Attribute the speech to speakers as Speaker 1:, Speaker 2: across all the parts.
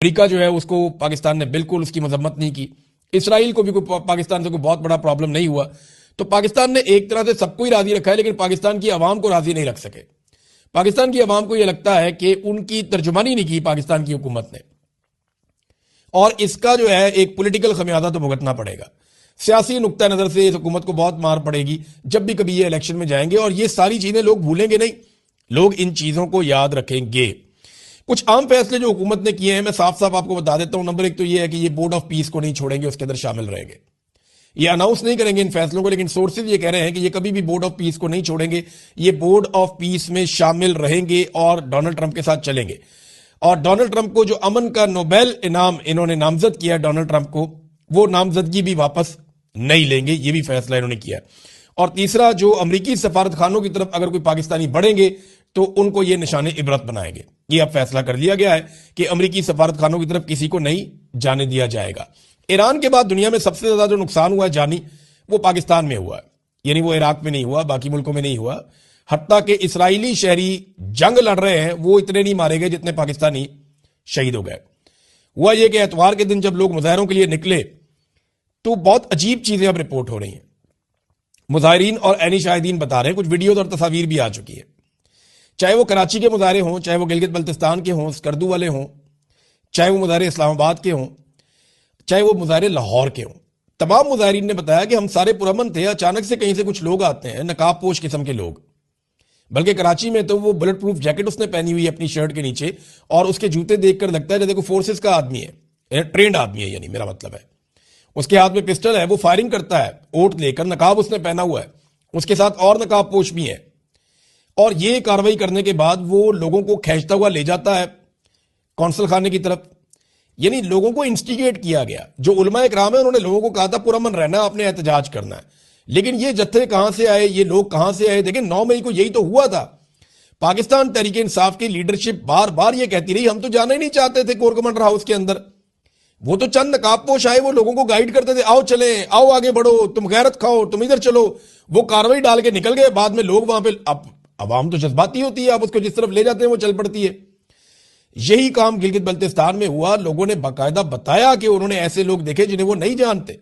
Speaker 1: امریکہ جو ہے اس کو پاکستان نے بالکل اس کی مذمت نہیں کی، اسرائیل کو بھی کوئی پاکستان سے کوئی بہت بڑا پرابلم نہیں ہوا. تو پاکستان نے ایک طرح سے سب کو ہی راضی رکھا ہے، لیکن پاکستان کی عوام کو راضی نہیں رکھ سکے. پاکستان کی عوام کو یہ لگتا ہے کہ ان کی ترجمانی نہیں کی پاکستان کی حکومت نے، اور اس کا جو ہے ایک پولیٹیکل خمیازہ تو بھگتنا پڑے گا. سیاسی نقطہ نظر سے اس حکومت کو بہت مار پڑے گی جب بھی کبھی یہ الیکشن میں جائیں گے، اور یہ ساری چیزیں لوگ بھولیں گے نہیں، لوگ ان چیزوں کو یاد رکھیں گے. کچھ عام فیصلے جو حکومت نے کیے ہیں میں صاف صاف آپ کو بتا دیتا ہوں. نمبر ایک تو یہ ہے کہ یہ بورڈ آف پیس کو نہیں چھوڑیں گے، اس کے اندر شامل رہیں گے. یہ اناؤنس نہیں کریں گے ان فیصلوں کو، لیکن سورسز یہ کہہ رہے ہیں کہ یہ کبھی بھی بورڈ آف پیس کو نہیں چھوڑیں گے، یہ بورڈ آف پیس میں شامل رہیں گے اور ڈونلڈ ٹرمپ کے ساتھ چلیں گے. اور ڈونلڈ ٹرمپ کو جو امن کا نوبیل انعام انہوں نے نامزد کیا ڈونلڈ ٹرمپ کو، وہ نامزدگی بھی واپس نہیں لیں گے، یہ بھی فیصلہ انہوں نے کیا. اور تیسرا، جو امریکی سفارت خانوں کی طرف اگر کوئی پاکستانی بڑھیں گے تو ان کو یہ نشان عبرت بنائیں گے. یہ اب فیصلہ کر لیا گیا ہے کہ امریکی سفارت خانوں کی طرف کسی کو نہیں جانے دیا جائے گا. ایران کے بعد دنیا میں سب سے زیادہ جو نقصان ہوا ہے جانی، وہ پاکستان میں ہوا ہے. یعنی وہ عراق میں نہیں ہوا، باقی ملکوں میں نہیں ہوا. حتیٰ کہ اسرائیلی شہری جنگ لڑ رہے ہیں وہ اتنے نہیں مارے گئے جتنے پاکستانی شہید ہو گئے. ہوا یہ کہ اتوار کے دن جب لوگ مظاہروں کے لیے نکلے تو بہت عجیب چیزیں اب رپورٹ ہو رہی ہیں. مظاہرین اور عینی شاہدین بتا رہے ہیں، کچھ ویڈیوز اور تصاویر بھی آ چکی ہے. چاہے وہ کراچی کے مظاہرے ہوں، چاہے وہ گلگت بلتستان کے ہوں، اسکردو والے ہوں، چاہے وہ مظاہرے اسلام آباد کے ہوں، چاہے وہ مظاہرے لاہور کے ہوں، تمام مظاہرین نے بتایا کہ ہم سارے پرامن تھے، اچانک سے کہیں سے کچھ لوگ آتے ہیں، نقاب پوش قسم کے لوگ. بلکہ کراچی میں تو وہ بلٹ پروف جیکٹ اس نے پہنی ہوئی ہے اپنی شرٹ کے نیچے، اور اس کے جوتے دیکھ کر لگتا ہے جیسے کوئی فورسز کا آدمی ہے، ٹرینڈ آدمی ہے. یعنی میرا مطلب ہے اس کے ہاتھ میں پسٹل ہے، وہ فائرنگ کرتا ہے اوٹ لے کر، نقاب اس نے پہنا ہوا ہے، اس کے ساتھ اور نقاب پوش بھی ہیں. اور یہ کاروائی کرنے کے بعد وہ لوگوں کو کھینچتا ہوا لے جاتا ہے کونسل خانے کی طرف. یعنی لوگوں کو انسٹیگیٹ کیا گیا. جو علماء اکرام ہیں انہوں نے لوگوں کو کہا تھا پرامن رہنا، آپ نے احتجاج کرنا ہے. لیکن یہ جتھے کہاں سے آئے، یہ لوگ کہاں سے آئے؟ دیکھیں 9 مئی کو یہی تو ہوا تھا. پاکستان تحریک انصاف کی لیڈرشپ بار بار یہ کہتی رہی ہم تو جانا ہی نہیں چاہتے تھے کور کمانڈر ہاؤس کے اندر. وہ تو چند نقاب پوش آئے، وہ لوگوں کو گائیڈ کرتے تھے، آؤ چلیں، آؤ آگے بڑھو، تم غیرت کھاؤ، تم ادھر چلو. وہ کاروائی ڈال کے نکل گئے. بعد میں لوگ وہاں پہ، اب عوام تو جذباتی ہوتی ہے، آپ اس کو جس طرف لے جاتے ہیں وہ چل پڑتی ہے. یہی کام گلگت بلتستان میں ہوا. لوگوں نے باقاعدہ بتایا کہ انہوں نے ایسے لوگ دیکھے جنہیں وہ نہیں جانتے،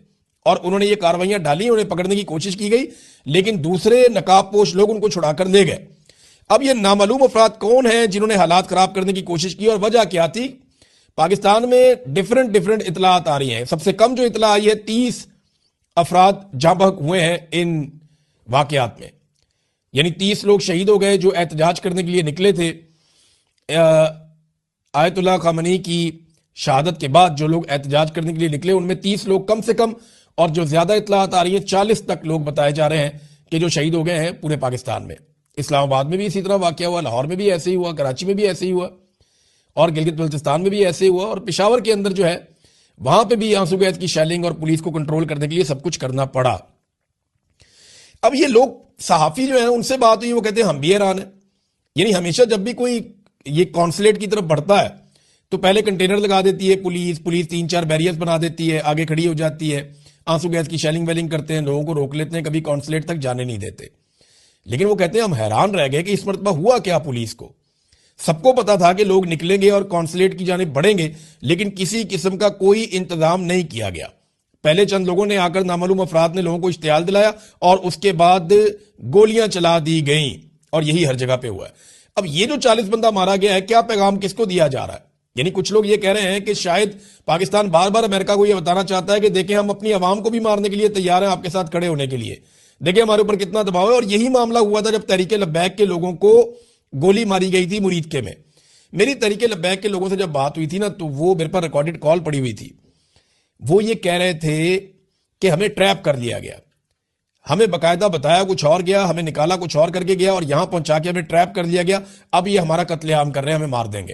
Speaker 1: اور انہوں نے یہ کاروائیاں ڈالی، انہیں پکڑنے کی کوشش کی گئی، لیکن دوسرے نقاب پوش لوگ ان کو چھڑا کر لے گئے. اب یہ نامعلوم افراد کون ہیں جنہوں نے حالات خراب کرنے کی کوشش کی، اور وجہ کیا تھی؟ پاکستان میں ڈیفرنٹ اطلاعات آ رہی ہیں. سب سے کم جو اطلاع آئی ہے 30 افراد جاں بحق ہوئے ہیں ان واقعات میں. یعنی 30 لوگ شہید ہو گئے جو احتجاج کرنے کے لیے نکلے تھے. آیت اللہ خامنئی کی شہادت کے بعد جو لوگ احتجاج کرنے کے لیے نکلے ان میں 30 لوگ کم سے کم، اور جو زیادہ اطلاعات آ رہی ہیں 40 تک لوگ بتائے جا رہے ہیں کہ جو شہید ہو گئے ہیں پورے پاکستان میں. اسلام آباد میں بھی اسی طرح واقعہ ہوا، لاہور میں بھی ایسے ہی ہوا، کراچی میں بھی ایسے ہی ہوا، اور گلگت بلتستان میں بھی ایسے ہی ہوا، اور پشاور کے اندر جو ہے وہاں پہ بھی آنسو گیس کی شیلنگ اور پولیس کو کنٹرول کرنے کے لیے سب کچھ کرنا پڑا. اب یہ لوگ صحافی جو ہیں ان سے بات ہوئی، وہ کہتے ہیں ہم بھی حیران ہیں. یعنی ہمیشہ جب بھی کوئی یہ کونسلیٹ کی طرف بڑھتا ہے تو پہلے کنٹینر لگا دیتی ہے پولیس 3-4 بیریئرز بنا دیتی ہے، آگے کھڑی ہو جاتی ہے، آنسو گیس کی شیلنگ ویلنگ کرتے ہیں، لوگوں کو روک لیتے ہیں، کبھی کونسلیٹ تک جانے نہیں دیتے. لیکن وہ کہتے ہیں ہم حیران رہ گئے کہ اس مرتبہ ہوا کیا پولیس کو. سب کو پتا تھا کہ لوگ نکلیں گے اور کونسلیٹ کی جانب بڑھیں گے، لیکن کسی قسم کا کوئی انتظام نہیں کیا گیا. پہلے چند لوگوں نے آ کر نامعلوم افراد نے لوگوں کو اشتعال دلایا، اور اس کے بعد گولیاں چلا دی گئیں، اور یہی ہر جگہ پہ ہوا ہے. اب یہ جو 40 بندہ مارا گیا ہے، کیا پیغام کس کو دیا جا رہا ہے؟ یعنی کچھ لوگ یہ کہہ رہے ہیں کہ شاید پاکستان بار بار امریکہ کو یہ بتانا چاہتا ہے کہ دیکھیں ہم اپنی عوام کو بھی مارنے کے لیے تیار ہیں، آپ کے ساتھ کھڑے ہونے کے لیے، دیکھیں ہمارے اوپر کتنا دباؤ ہے. اور یہی معاملہ ہوا تھا جب تحریک لبیک کے لوگوں کو گولی ماری گئی تھی مرید کے میں. میری تحریک لبیک کے لوگوں سے جب بات ہوئی تھی نا، تو وہ میرے پر ریکارڈڈ کال پڑی ہوئی تھی. وہ یہ کہہ رہے تھے کہ ہمیں ٹریپ کر لیا گیا، ہمیں باقاعدہ بتایا کچھ اور گیا، ہمیں نکالا کچھ اور کر کے گیا، اور یہاں پہنچا کے ہمیں ٹریپ کر لیا گیا، اب یہ ہمارا قتل عام کر رہے ہیں، ہمیں مار دیں گے.